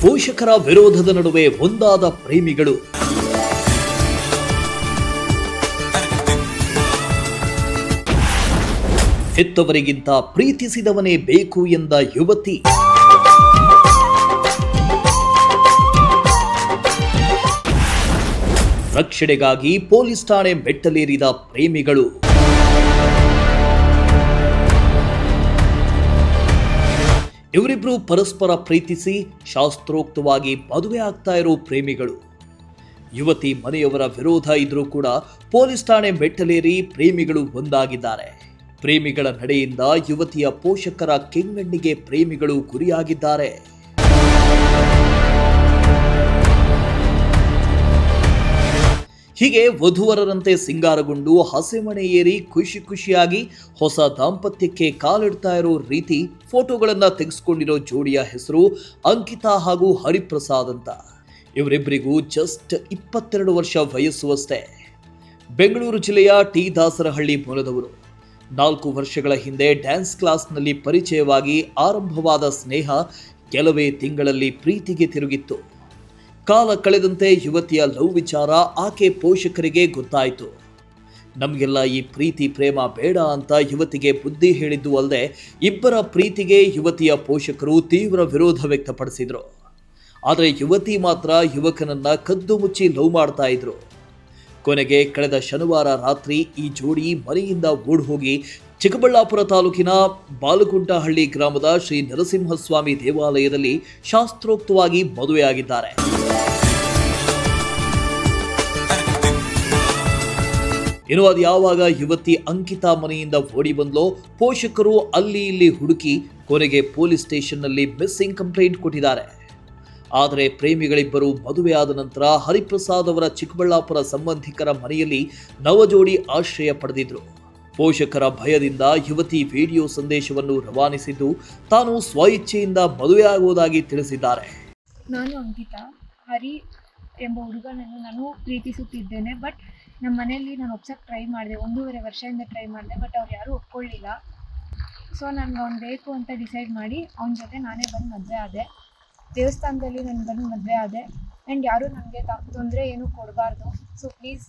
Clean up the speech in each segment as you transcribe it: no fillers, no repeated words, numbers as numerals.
ಪೋಷಕರ ವಿರೋಧದ ನಡುವೆ ಒಂದಾದ ಪ್ರೇಮಿಗಳು. ಹೆತ್ತವರಿಗಿಂತ ಪ್ರೀತಿಸಿದವನೇ ಬೇಕು ಎಂದ ಯುವತಿ. ರಕ್ಷಣೆಗಾಗಿ ಪೊಲೀಸ್ ಠಾಣೆ ಮೆಟ್ಟಲೇರಿದ ಪ್ರೇಮಿಗಳು. ಇವರಿಬ್ರು ಪರಸ್ಪರ ಪ್ರೀತಿಸಿ ಶಾಸ್ತ್ರೋಕ್ತವಾಗಿ ಮದುವೆ ಆಗ್ತಾ ಇರೋ ಪ್ರೇಮಿಗಳು. ಯುವತಿ ಮನೆಯವರ ವಿರೋಧ ಇದ್ರೂ ಕೂಡ ಪೊಲೀಸ್ ಠಾಣೆ ಮೆಟ್ಟಲೇರಿ ಪ್ರೇಮಿಗಳು ಒಂದಾಗಿದ್ದಾರೆ. ಪ್ರೇಮಿಗಳ ನಡೆಯಿಂದ ಯುವತಿಯ ಪೋಷಕರ ಕೆಂಗಣ್ಣಿಗೆ ಪ್ರೇಮಿಗಳು ಗುರಿಯಾಗಿದ್ದಾರೆ. ಹೀಗೆ ವಧುವರರಂತೆ ಸಿಂಗಾರಗೊಂಡು ಹಸೆಮಣೆ ಏರಿ ಖುಷಿಯಾಗಿ ಹೊಸ ದಾಂಪತ್ಯಕ್ಕೆ ಕಾಲಿಡ್ತಾ ಇರೋ ರೀತಿ ಫೋಟೋಗಳನ್ನ ತೆಗೆಸ್ಕೊಂಡಿರೋ ಜೋಡಿಯ ಹೆಸರು ಅಂಕಿತಾ ಹಾಗೂ ಹರಿಪ್ರಸಾದ್ ಅಂತ. ಇವರಿಬ್ಬರಿಗೂ ಜಸ್ಟ್ 22 ವರ್ಷ ವಯಸ್ಸು ಅಷ್ಟೇ. ಬೆಂಗಳೂರು ಜಿಲ್ಲೆಯ ಟಿ ದಾಸರಹಳ್ಳಿ ಮೂಲದವರು. 4 ವರ್ಷಗಳ ಹಿಂದೆ ಡ್ಯಾನ್ಸ್ ಕ್ಲಾಸ್ನಲ್ಲಿ ಪರಿಚಯವಾಗಿ ಆರಂಭವಾದ ಸ್ನೇಹ ಕೆಲವೇ ತಿಂಗಳಲ್ಲಿ ಪ್ರೀತಿಗೆ ತಿರುಗಿತ್ತು. ಕಾಲ ಕಳೆದಂತೆ ಯುವತಿಯ ಲವ್ ವಿಚಾರ ಆಕೆ ಪೋಷಕರಿಗೆ ಗೊತ್ತಾಯಿತು. ನಮಗೆಲ್ಲ ಈ ಪ್ರೀತಿ ಪ್ರೇಮ ಬೇಡ ಅಂತ ಯುವತಿಗೆ ಬುದ್ಧಿ ಹೇಳಿದ್ದು ಅಲ್ಲದೆ ಇಬ್ಬರ ಪ್ರೀತಿಗೆ ಯುವತಿಯ ಪೋಷಕರು ತೀವ್ರ ವಿರೋಧ ವ್ಯಕ್ತಪಡಿಸಿದ್ರು. ಆದರೆ ಯುವತಿ ಮಾತ್ರ ಯುವಕನನ್ನ ಕದ್ದು ಮುಚ್ಚಿ ಲವ್ ಮಾಡ್ತಾ ಇದ್ರು. ಕೊನೆಗೆ ಕಳೆದ ಶನಿವಾರ ರಾತ್ರಿ ಈ ಜೋಡಿ ಮನೆಯಿಂದ ಓಡಿ ಹೋಗಿ ಚಿಕ್ಕಬಳ್ಳಾಪುರ ತಾಲೂಕಿನ ಬಾಲಗುಂಟಹಳ್ಳಿ ಗ್ರಾಮದ ಶ್ರೀ ನರಸಿಂಹಸ್ವಾಮಿ ದೇವಾಲಯದಲ್ಲಿ ಶಾಸ್ತ್ರೋಕ್ತವಾಗಿ ಮದುವೆಯಾಗಿದ್ದಾರೆ. ಇನ್ನು ಅದು ಯಾವಾಗ ಯುವತಿ ಅಂಕಿತಾ ಮನೆಯಿಂದ ಓಡಿ ಬಂದ್ಲೋ ಪೋಷಕರು ಅಲ್ಲಿ ಇಲ್ಲಿ ಹುಡುಕಿ ಕೊನೆಗೆ ಪೊಲೀಸ್ ಸ್ಟೇಷನ್ನಲ್ಲಿ ಮಿಸ್ಸಿಂಗ್ ಕಂಪ್ಲೇಂಟ್ ಕೊಟ್ಟಿದ್ದಾರೆ. ಆದರೆ ಪ್ರೇಮಿಗಳಿಬ್ಬರು ಮದುವೆಯಾದ ನಂತರ ಹರಿಪ್ರಸಾದ್ ಅವರ ಚಿಕ್ಕಬಳ್ಳಾಪುರ ಸಂಬಂಧಿಕರ ಮನೆಯಲ್ಲಿ ನವಜೋಡಿ ಆಶ್ರಯ ಪಡೆದಿದ್ರು. ಪೋಷಕರ ಭಯದಿಂದ ಯುವತಿ ವಿಡಿಯೋ ಸಂದೇಶವನ್ನು ರವಾನಿಸಿದ್ದು ತಾನು ಸ್ವಇಚ್ಛೆಯಿಂದ ಮದುವೆಯಾಗುವುದಾಗಿ ತಿಳಿಸಿದ್ದಾರೆ. ನಾನು ಅಂಕಿತಾ, ಹರಿ ಎಂಬ ಹುಡುಗನನ್ನು ನಾನು ಪ್ರೀತಿಸುತ್ತಿದ್ದೇನೆ. ಬಟ್ ನಮ್ಮ ಮನೆಯಲ್ಲಿ ನಾನು ಒಪ್ಸೋಕ್ಕೆ ಟ್ರೈ ಮಾಡಿದೆ. 1.5 ವರ್ಷದಿಂದ ಟ್ರೈ ಮಾಡಿದೆ. ಬಟ್ ಅವ್ರು ಯಾರೂ ಒಪ್ಕೊಳ್ಳಿಲ್ಲ. ಸೊ ನನಗೆ ಅವ್ನು ಬೇಕು ಅಂತ ಡಿಸೈಡ್ ಮಾಡಿ ಅವನ ಜೊತೆ ನಾನೇ ಬಂದು ಮದುವೆ ಆದೆ. ದೇವಸ್ಥಾನದಲ್ಲಿ ನಾನು ಬಂದು ಮದುವೆ ಆದೆ. ಆ್ಯಂಡ್ ಯಾರೂ ನನಗೆ ತೊಂದರೆ ಏನೂ ಕೊಡಬಾರ್ದು. ಸೊ ಪ್ಲೀಸ್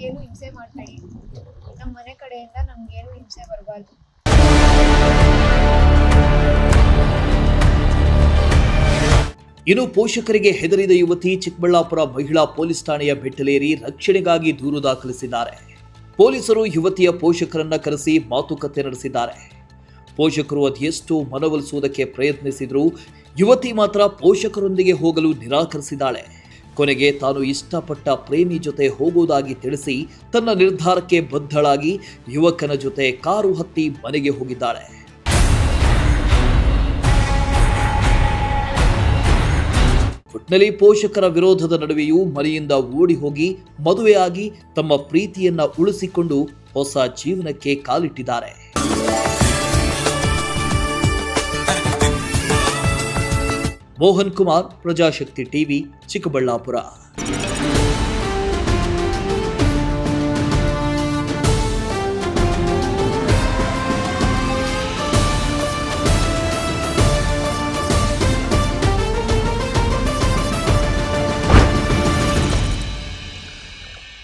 ಏನು ಹಿಂಸೆ ಮಾಡಬೇಡಿ. ನಮ್ಮ ಮನೆ ಕಡೆಯಿಂದ ನಮಗೇನು ಹಿಂಸೆ ಬರಬಾರ್ದು. ಇನ್ನು ಪೋಷಕರಿಗೆ ಹೆದರಿದ ಯುವತಿ ಚಿಕ್ಕಬಳ್ಳಾಪುರ ಮಹಿಳಾ ಪೊಲೀಸ್ ಠಾಣೆಯ ಮೆಟ್ಟಲೇರಿ ರಕ್ಷಣೆಗಾಗಿ ದೂರು ದಾಖಲಿಸಿದ್ದಾರೆ. ಪೊಲೀಸರು ಯುವತಿಯ ಪೋಷಕರನ್ನ ಕರೆಸಿ ಮಾತುಕತೆ ನಡೆಸಿದ್ದಾರೆ. ಪೋಷಕರು ಅದೆಷ್ಟೋ ಮನವೊಲಿಸುವುದಕ್ಕೆ ಪ್ರಯತ್ನಿಸಿದ್ರು. ಯುವತಿ ಮಾತ್ರ ಪೋಷಕರೊಂದಿಗೆ ಹೋಗಲು ನಿರಾಕರಿಸಿದ್ದಾಳೆ. ಕೊನೆಗೆ ತಾನು ಇಷ್ಟಪಟ್ಟ ಪ್ರೇಮಿ ಜೊತೆ ಹೋಗುವುದಾಗಿ ತಿಳಿಸಿ ತನ್ನ ನಿರ್ಧಾರಕ್ಕೆ ಬದ್ಧಳಾಗಿ ಯುವಕನ ಜೊತೆ ಕಾರು ಹತ್ತಿ ಮನೆಗೆ ಹೋಗಿದ್ದಾಳೆ. ಒಟ್ಟಿನಲ್ಲಿ ಪೋಷಕರ ವಿರೋಧದ ನಡುವೆಯೂ ಮನೆಯಿಂದ ಓಡಿ ಹೋಗಿ ಮದುವೆಯಾಗಿ ತಮ್ಮ ಪ್ರೀತಿಯನ್ನ ಉಳಿಸಿಕೊಂಡು ಹೊಸ ಜೀವನಕ್ಕೆ ಕಾಲಿಟ್ಟಿದ್ದಾರೆ. ಮೋಹನ್ ಕುಮಾರ್, ಪ್ರಜಾಶಕ್ತಿ ಟಿವಿ, ಚಿಕ್ಕಬಳ್ಳಾಪುರ.